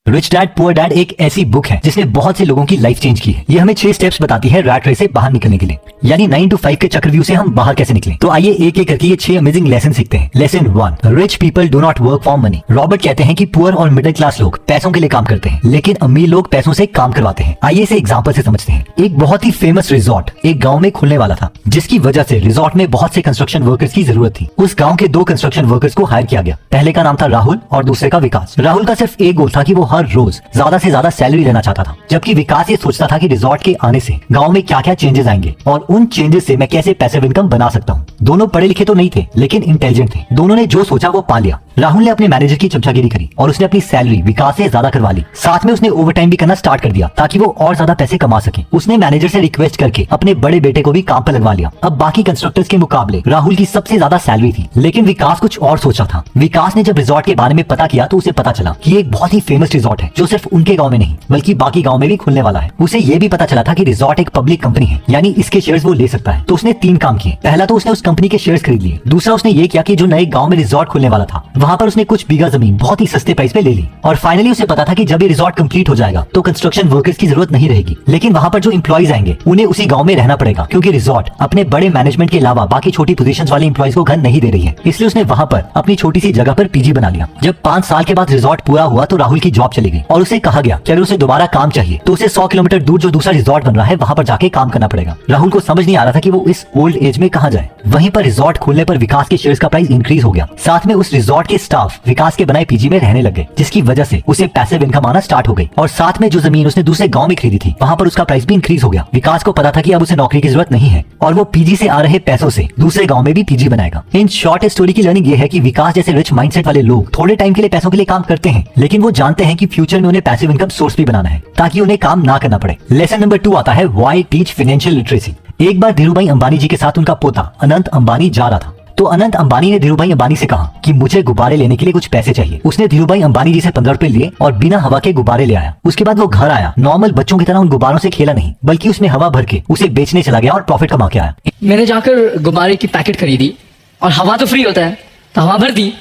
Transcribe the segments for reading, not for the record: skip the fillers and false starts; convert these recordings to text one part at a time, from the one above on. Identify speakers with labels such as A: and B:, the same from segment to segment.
A: Rich dad poor dad एक ऐसी book है जिसने बहुत से लोगों की लाइफ चेंज की है। ये हमें 6 स्टेप्स बताती है रैट रेस से बाहर निकलने के लिए, यानी 9 to 5 के चक्रव्यूह से हम बाहर कैसे निकलें। तो आइए एक एक करके ये 6 अमेजिंग लेसन सीखते हैं। Lesson 1, rich people do not work for money. Robert कहते हैं कि पुअर और मिडिल क्लास लोग पैसों के लिए काम करते हैं, लेकिन अमीर लोग पैसों से काम करवाते हैं। आइए इसे एग्जाम्पल से समझते हैं। एक बहुत ही फेमस रिजॉर्ट एक गाँव में खुलने वाला था, जिसकी वजह से रिजॉर्ट में बहुत से कंस्ट्रक्शन वर्कर्स की जरूरत थी। उस गाँव के 2 कंस्ट्रक्शन वर्कर्स को हायर किया गया। पहले का नाम था राहुल और दूसरे का विकास। राहुल का सिर्फ एक गोल था कि वो हर रोज ज्यादा से ज्यादा सैलरी लेना चाहता था, जबकि विकास ये सोचता था कि रिजॉर्ट के आने से गांव में क्या क्या चेंजेस आएंगे और उन चेंजेस से मैं कैसे पैसिव इनकम बना सकता हूँ। दोनों पढ़े लिखे तो नहीं थे, लेकिन इंटेलिजेंट थे। दोनों ने जो सोचा वो पा लिया। राहुल ने अपने मैनेजर की चमचागिरी करी और उसने अपनी सैलरी विकास से ज्यादा करवा ली। साथ में उसने ओवरटाइम भी करना स्टार्ट कर दिया ताकि वो और ज्यादा पैसे कमा सके। उसने मैनेजर से रिक्वेस्ट करके अपने बड़े बेटे को भी काम पर लगवा लिया। अब बाकी कंस्ट्रक्टर्स के मुकाबले राहुल की सबसे ज्यादा सैलरी थी, लेकिन विकास कुछ और सोचा था। विकास ने जब रिजॉर्ट के बारे में पता किया तो उसे पता चला कि एक बहुत ही फेमस रिजॉर्ट है जो सिर्फ उनके गाँव में नहीं बल्कि बाकी गाँव में भी खुलने वाला है। उसे ये भी पता चला था कि रिजॉर्ट एक पब्लिक कंपनी है, यानी इसके शेयर्स वो ले सकता है। तो उसने 3 काम किए। पहला तो उसने उस कंपनी के शेयर्स खरीद लिए। दूसरा उसने ये किया कि जो नए गाँव में रिजॉर्ट खुलने वाला था वहाँ पर उसने कुछ बीघा जमीन बहुत ही सस्ते प्राइस पे ले ली। और फाइनली उसे पता था कि जब ये रिजॉर्ट कंप्लीट हो जाएगा तो कंस्ट्रक्शन वर्कर्स की जरूरत नहीं रहेगी, लेकिन वहाँ पर जो एम्प्लॉइज आएंगे उन्हें उसी गाँव में रहना पड़ेगा, क्योंकि रिजॉर्ट अपने बड़े मैनेजमेंट के अलावा बाकी छोटी पोजीशंस वाले एम्प्लॉइज को घर नहीं दे रही है। इसलिए उसने वहाँ पर अपनी छोटी सी जगह पर पीजी बना लिया। जब 5 साल के बाद रिजॉर्ट पूरा हुआ तो राहुल की जॉब चली गई और उसे कहा गया कि अगर उसे दोबारा काम चाहिए तो उसे 100 किलोमीटर दूर जो दूसरा रिजॉर्ट बन रहा है वहाँ पर जाके काम करना पड़ेगा। राहुल को समझ नहीं आ रहा था कि वो इस ओल्ड एज में कहाँ जाए। वहीं पर रिजॉर्ट खोलने पर विकास के शेयर्स का प्राइस इंक्रीज हो गया। साथ में उस रिजॉर्ट के स्टाफ विकास के बनाए पीजी में रहने लग गए, जिसकी वजह से उसे पैसिव इनकम आना स्टार्ट हो गई। और साथ में जो जमीन उसने दूसरे गाँव में खरीदी थी वहाँ पर उसका प्राइस भी इंक्रीज हो गया। विकास को पता था कि अब उसे नौकरी की जरूरत नहीं है और वो पीजी से आ रहे पैसों से दूसरे गाँव में भी पीजी बनाएगा। इन शॉर्ट स्टोरी की लर्निंग ये है कि विकास जैसे रिच माइंडसेट वाले लोग थोड़े टाइम के लिए पैसों के लिए काम करते हैं, लेकिन वो जानते हैं कि फ्यूचर में उन्हें पैसिव इनकम सोर्स भी बनाना है ताकि उन्हें काम ना करना पड़े। लेसन नंबर 2 आता है व्हाई टीच फाइनेंशियल लिटरेसी। एक बार धीरूभाई अंबानी जी के साथ उनका पोता अनंत अंबानी जा रहा था, तो अनंत अंबानी ने धीरूभाई अंबानी से कहा कि मुझे गुब्बारे लेने के लिए कुछ पैसे चाहिए। उसने धीरूभाई अंबानी जी से 15 रुपए लिए और बिना हवा के गुब्बारे ले आया। उसके बाद वो घर आया, नॉर्मल बच्चों की तरह उन गुब्बारों से खेला नहीं, बल्कि उसने हवा भर के उसे बेचने चला गया और प्रॉफिट कमा के आया।
B: मैंने जाकर गुब्बारे की पैकेट खरीदी और हवा तो फ्री होता है, तो हवा भर दी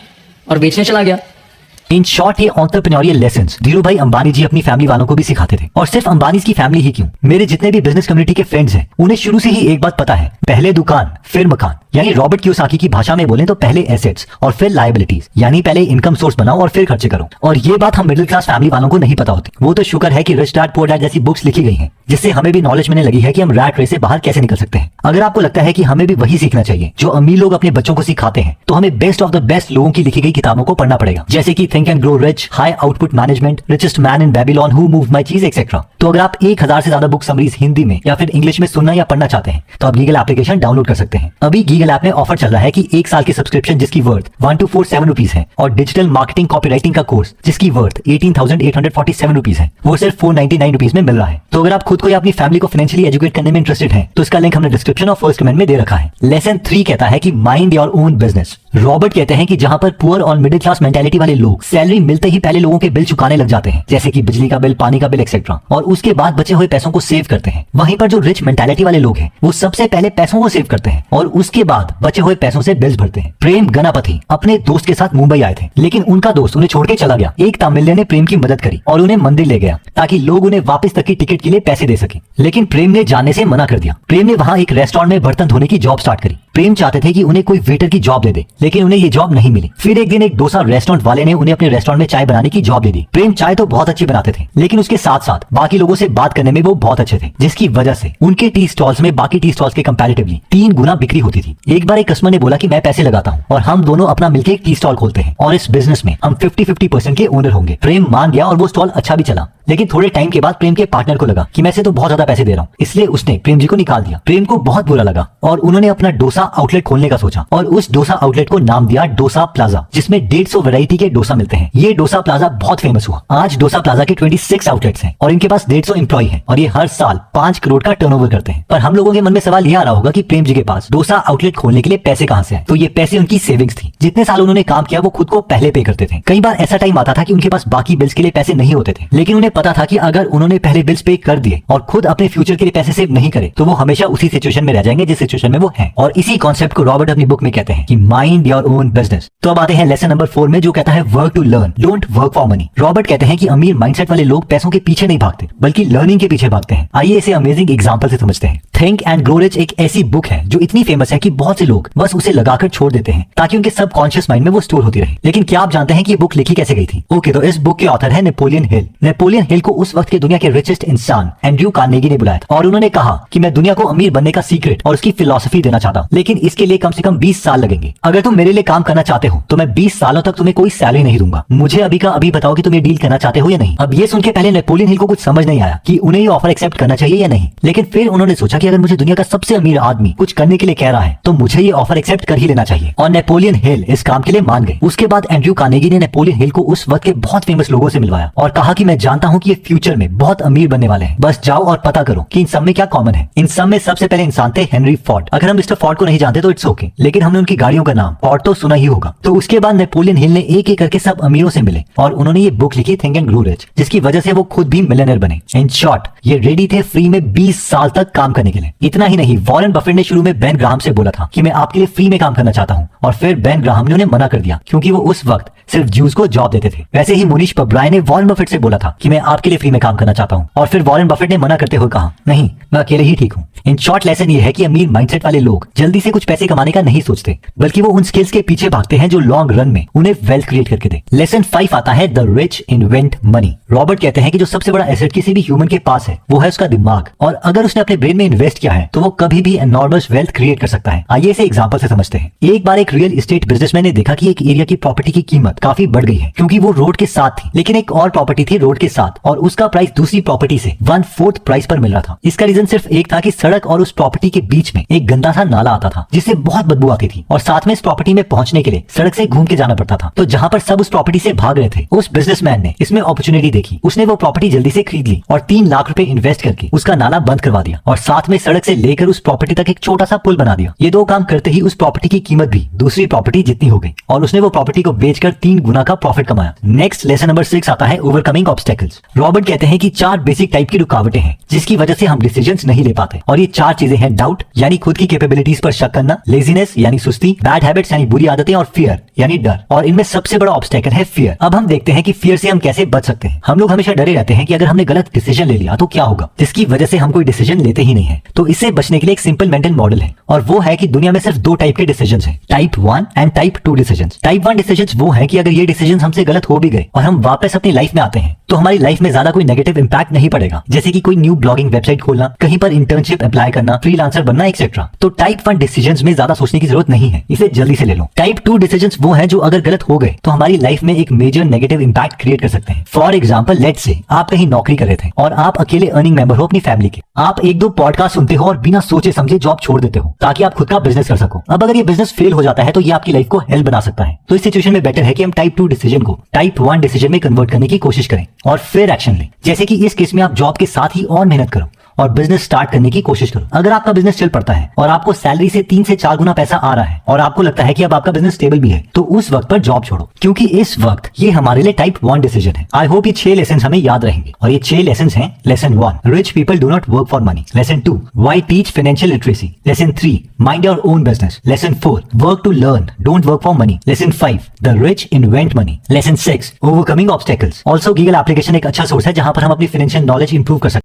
B: और बेचने चला गया।
A: इन शॉर्ट ये एंटरप्रेन्योरियल लेसन्स धीरूभाई अंबानी जी अपनी फैमिली वालों को भी सिखाते थे। और सिर्फ अंबानी की फैमिली ही क्यों, मेरे जितने भी बिजनेस कम्युनिटी के फ्रेंड्स हैं उन्हें शुरू से ही एक बात पता है, पहले दुकान फिर मकान। यानी रॉबर्ट कियोसाकी की भाषा में बोले तो पहले एसेट्स और फिर लायबिलिटीज, यानी पहले इनकम सोर्स बनाओ और फिर खर्चे करो। और ये बात हम मिडिल क्लास फैमिली वालों को नहीं पता होती। वो तो शुक्र है कि रिच डैड पुअर डैड जैसी बुक्स लिखी गई हैं, जिससे हमें भी नॉलेज मिलने लगी है कि हम रैट रेस से बाहर कैसे निकल सकते हैं। अगर आपको लगता है कि हमें भी वही सीखना चाहिए जो अमीर लोग अपने बच्चों को सिखाते हैं, तो हमें बेस्ट ऑफ द बेस्ट लोगों की लिखी गई किताबों को पढ़ना पड़ेगा, जैसे कि think and grow rich, high output management, richest man in Babylon, who moved my चीज एक्सेट्रा। तो अगर आप 1000 से ज्यादा बुक समरीज हिंदी में या फिर इंग्लिश में सुनना या पढ़ना चाहते हैं तो आप गीगल एप्लीकेशन डाउनलोड कर सकते हैं। अभी गीगल ऐप में ऑफर चल रहा है कि 1 साल की सब्सक्रिप्शन जिसकी वर्थ 1247 रुपीज है और डिजिटल मार्केटिंग कॉपीराइटिंग का कोर्स जिसकी वर्थ 18,847 रुपीज है, वो सिर्फ 499 रुपीज में मिल रहा है। तो अगर आप खुद को या अपनी फैमिली को फाइनेंशियली एजुकेट करने में इंटरेस्टेड हैं, तो इसका लिंक हमने डिस्क्रिप्शन और फर्स्ट कमेंट में दे रखा है। लेसन 3 कहता है कि mind your own business. Robert कहते हैं कि जहां पर पुअर और मिडिल क्लास मेंटालिटी वाले लोग सैलरी मिलते ही पहले लोगों के बिल चुकाने लग जाते हैं, जैसे कि बिजली का बिल, पानी का बिल एक्सेट्रा, और उसके बाद बचे हुए पैसों को सेव करते हैं। वहीं पर जो रिच मेंटालिटी वाले लोग हैं वो सबसे पहले पैसों को सेव करते हैं और उसके बाद बचे हुए पैसों से बिल्स भरते हैं। प्रेम गनापति अपने दोस्त के साथ मुंबई आए थे, लेकिन उनका दोस्त उन्हें छोड़ के चला गया। एक तमिलियन ने प्रेम की मदद करी और उन्हें मंदिर ले गया ताकि लोग उन्हें वापस तक की टिकट के लिए पैसे दे सके, लेकिन प्रेम ने जाने से मना कर दिया। प्रेम ने वहाँ एक रेस्टोरेंट में बर्तन धोने की जॉब स्टार्ट करी। प्रेम चाहते थे कि उन्हें कोई वेटर की जॉब दे दे, लेकिन उन्हें ये जॉब नहीं मिली। फिर एक दिन एक डोसा रेस्टोरेंट वाले ने उन्हें अपने रेस्टोरेंट में चाय बनाने की जॉब दे दी। प्रेम चाय तो बहुत अच्छी बनाते थे, लेकिन उसके साथ साथ बाकी लोगों से बात करने में वो बहुत अच्छे थे, जिसकी वजह से उनके टी स्टॉल्स में बाकी टी स्टॉल्स के कंपैरेटिवली 3 गुना बिक्री होती थी। एक बार एक कस्टमर ने बोला कि मैं पैसे लगाता हूँ और हम दोनों अपना मिलकर एक टी स्टॉल खोलते हैं और इस बिजनेस में हम 50-50% के ओनर होंगे। प्रेम मान गया और वो स्टॉल अच्छा भी चला, लेकिन थोड़े टाइम के बाद प्रेम के पार्टनर को लगा कि मैं से तो बहुत ज्यादा पैसे दे रहा हूँ, इसलिए उसने प्रेम जी को निकाल दिया। प्रेम को बहुत बुरा लगा और उन्होंने अपना डोसा आउटलेट खोलने का सोचा और उस डोसा आउटलेट को नाम दिया डोसा प्लाजा, जिसमें 150 वैरायटी के डोसा मिलते हैं। ये डोसा प्लाजा बहुत फेमस हुआ। आज डोसा प्लाजा के 26 आउटलेट्स हैं और इनके पास 150 एम्प्लॉय हैं और ये हर साल 5 करोड़ का टर्नओवर करते हैं। पर हम लोगों के मन में सवाल ये आ रहा होगा कि प्रेम जी के पास डोसा आउटलेट खोलने के लिए पैसे कहाँ से आए? तो ये पैसे उनकी सेविंग्स थी। जितने साल उन्होंने काम किया वो खुद को पहले पे करते थे। कई बार ऐसा टाइम आता था कि उनके पास बाकी बिल्स के लिए पैसे नहीं होते थे, लेकिन उन्हें पता था कि अगर उन्होंने पहले बिल्स पे कर दिए और खुद अपने फ्यूचर के लिए पैसे सेव नहीं करे तो वो हमेशा उसी सिचुएशन में रह जाएंगे जिस सिचुएशन में वो हैं। और इसी कॉन्सेप्ट को रॉबर्ट अपनी बुक में कहते हैं कि mind mind your own business. तो अब आते हैं लेसन नंबर 4 में, जो कहता है work to learn, don't work for money. Robert कहते हैं कि अमीर माइंडसेट वाले लोग पैसों के पीछे नहीं भागते बल्कि लर्निंग के पीछे भागते हैं। आइए इसे अमेजिंग एग्जांपल से समझते हैं। थिंक एंड ग्रो रिच एक ऐसी बुक है जो इतनी फेमस है कि बहुत से लोग बस उसे लगाकर छोड़ देते हैं ताकि उनके सबकॉन्शियस माइंड में वो स्टोर होती रहे। लेकिन क्या आप जानते हैं कि ये बुक लिखी कैसे गई थी? ओके, तो इस बुक के ऑथर है नेपोलियन हिल। नेपोलियन हिल को उस वक्त के दुनिया के रिचेस्ट इंसान एंड्रयू कार्नेगी ने बुलाया था और उन्होंने कहा कि मैं दुनिया को अमीर बनने का सीक्रेट और उसकी फिलॉसफी देना चाहता हूँ, लेकिन इसके लिए कम से कम 20 साल लगेंगे। अगर तुम मेरे लिए काम करना चाहते हो तो मैं 20 सालों तक तुम्हें कोई सैलरी नहीं दूंगा। मुझे अभी का अभी बताओ कि तुम ये डील करना चाहते हो या नहीं। अब ये सुन के पहले नेपोलियन हिल को कुछ समझ नहीं आया कि उन्हें ये ऑफर एक्सेप्ट करना चाहिए या नहीं, लेकिन फिर उन्होंने सोचा कि अगर मुझे दुनिया का सबसे अमीर आदमी कुछ करने के लिए कह रहा है तो मुझे ये ऑफर एक्सेप्ट कर ही लेना चाहिए, और नेपोलियन हिल इस काम के लिए मान गए। उसके बाद एंड्रयू कार्नेगी ने नेपोलियन हिल को उस वक्त के बहुत फेमस लोगों से मिलवाया और कहा कि मैं जानता हूँ कि ये फ्यूचर में बहुत अमीर बनने वाले हैं, बस जाओ और पता करो कि इन सब में क्या कॉमन है। इन सब में सबसे पहले इंसान थे हेनरी फोर्ड। अगर हम मिस्टर फोर्ड को नहीं जानते तो इट्स ओके, लेकिन हमने उनकी गाड़ियों का नाम फोर्ड तो सुना ही होगा। तो उसके बाद नेपोलियन हिल ने एक एक करके सब अमीरों से मिले और उन्होंने ये बुक लिखी थिंक एंड ग्रो रिच, जिसकी वजह से वो खुद भी मिलियनेयर बने। इन शॉर्ट ये रेडी थे फ्री में 20 साल तक काम करने के लिए। इतना ही नहीं, वॉरेन बफेट ने शुरू में बेन ग्राहम से बोला था कि मैं आपके लिए फ्री में काम करना चाहता हूँ, और फिर बेन ग्राहम ने उन्हें मना कर दिया क्योंकि वो उस वक्त सिर्फ ज्यूज को जॉब देते थे। वैसे ही मुनीश पब्राय ने वॉरेन बफेट से बोला था कि मैं आपके लिए फ्री में काम करना चाहता हूँ, और फिर वॉरेन बफेट ने मना करते हुए कहा नहीं, मैं अकेले ही ठीक हूँ। इन शॉर्ट लेसन ये है कि अमीर माइंडसेट वाले लोग जल्दी से कुछ पैसे कमाने का नहीं सोचते, बल्कि वो उन स्किल्स के पीछे भागते हैं जो लॉन्ग रन में उन्हें वेल्थ क्रिएट करके दे। लेसन 5 आता है the rich invent money. Robert कहते हैं कि जो सबसे बड़ा एसेट किसी भी ह्यूमन के पास है वो है उसका दिमाग, और अगर उसने अपने ब्रेन में इन्वेस्ट किया है तो वो कभी भी एनॉर्मस वेल्थ क्रिएट कर सकता है। आइए इसे एग्जांपल से समझते हैं। एक बार एक रियल एस्टेट बिजनेसमैन ने देखा कि एक एरिया की प्रॉपर्टी की कीमत काफी बढ़ गई है क्योंकि वो रोड के साथ थी, लेकिन एक और प्रॉपर्टी थी रोड के साथ और उसका प्राइस दूसरी प्रॉपर्टी से 1/4 प्राइस पर मिल रहा था। इसका रीजन सिर्फ एक था कि सड़क और उस प्रॉपर्टी के बीच में एक गंदा सा नाला आता था जिससे बहुत बदबू आती थी, और साथ में इस प्रॉपर्टी में पहुंचने के लिए सड़क से घूम के जाना पड़ता था। तो जहां पर सब उस प्रॉपर्टी से भाग रहे थे, उस बिजनेसमैन ने इसमें अपॉर्चुनिटी देखी। उसने वो प्रॉपर्टी जल्दी से खरीद ली और 3 लाख रुपए इन्वेस्ट करके उसका नाला बंद करवा दिया और साथ में सड़क से लेकर उस प्रॉपर्टी तक एक छोटा सा पुल बना दिया। ये 2 काम करते ही उस प्रॉपर्टी की कीमत भी दूसरी प्रॉपर्टी जितनी हो गई और उसने वो प्रॉपर्टी को बेचकर 3 गुना का प्रॉफिट कमाया। नेक्स्ट लेसन नंबर 6 आता है ओवरकमिंग ऑब्स्टेकल्स। रॉबर्ट कहते हैं कि 4 बेसिक टाइप की रुकावटें हैं जिसकी वजह से हम डिसीजंस नहीं ले पाते, और ये 4 चीजें हैं डाउट यानी खुद की कैपेबिलिटीज पर शक करना, लेजीनेस यानी सुस्ती, बैड हैबिट्स यानी बुरी आदतें, और फियर यानी डर। और इनमें सबसे बड़ा ऑब्स्टेकल है फियर। अब हम देखते हैं कि फियर से हम कैसे बच सकते हैं। हम लोग हमेशा डरे रहते हैं कि अगर हमने गलत डिसीजन ले लिया तो क्या होगा, जिसकी वजह से हम कोई डिसीजन लेते ही नहीं है। तो इससे बचने के लिए एक सिंपल मेंटल मॉडल है, और वो है कि दुनिया में सिर्फ 2 टाइप के डिसीजन हैं, type 1 and type 2 decision. Type 1 decision वो है कि अगर ये डिसीजन हमसे गलत हो भी गए और हम वापस अपनी लाइफ में आते हैं तो हमारी लाइफ में ज्यादा कोई नेगेटिव इंपैक्ट नहीं पड़ेगा, जैसे कि कोई न्यू ब्लॉगिंग वेबसाइट खोलना, कहीं पर इंटर्नशिप अप्लाई करना, फ्रीलांसर बनना एक्सेट्रा। तो टाइप 1 डिसीजंस में ज्यादा सोचने की जरूरत नहीं है, इसे जल्दी से ले लो। टाइप 2 डिसीजंस वो हैं जो अगर गलत हो गए तो हमारी लाइफ में एक मेजर नेगेटिव इंपैक्ट क्रिएट कर सकते हैं। फॉर एग्जांपल, लेट्स से आप कहीं नौकरी कर रहे थे और आप अकेले अर्निंग मेंबर हो अपनी फैमिली के। आप 1-2 पॉडकास्ट सुनते हो और बिना सोचे समझे जॉब छोड़ देते हो ताकि आप खुद का बिजनेस कर सको। अब अगर ये बिजनेस फेल हो जाता है तो ये आपकी लाइफ को हेल बना सकता है। तो इस सिचुएशन में बेटर है कि हम टाइप 2 डिसीजन को टाइप 1 डिसीजन में कन्वर्ट करने की कोशिश करें और फिर एक्शन लें। जैसे कि इस केस में आप जॉब के साथ ही और मेहनत करो और बिजनेस स्टार्ट करने की कोशिश करो। अगर आपका बिजनेस चल पड़ता है और आपको सैलरी से 3 से 4 गुना पैसा आ रहा है और आपको लगता है कि अब आपका बिजनेस स्टेबल भी है, तो उस वक्त पर जॉब छोड़ो, क्योंकि इस वक्त ये हमारे लिए टाइप 1 डिसीजन है। आई होप ये 6 लेसन हमें याद रहेंगे, और ये 6 लेसन हैं। Lesson 1, rich people do not work for money. Lesson 2, why teach financial literacy. Lesson 3, mind your own business. Lesson 4, work to learn, don't work for money. Lesson 5, the rich invent money. Lesson 6, overcoming obstacles. Also Google application एक अच्छा source है जहां पर हम अपनी financial knowledge improve कर सकते हैं।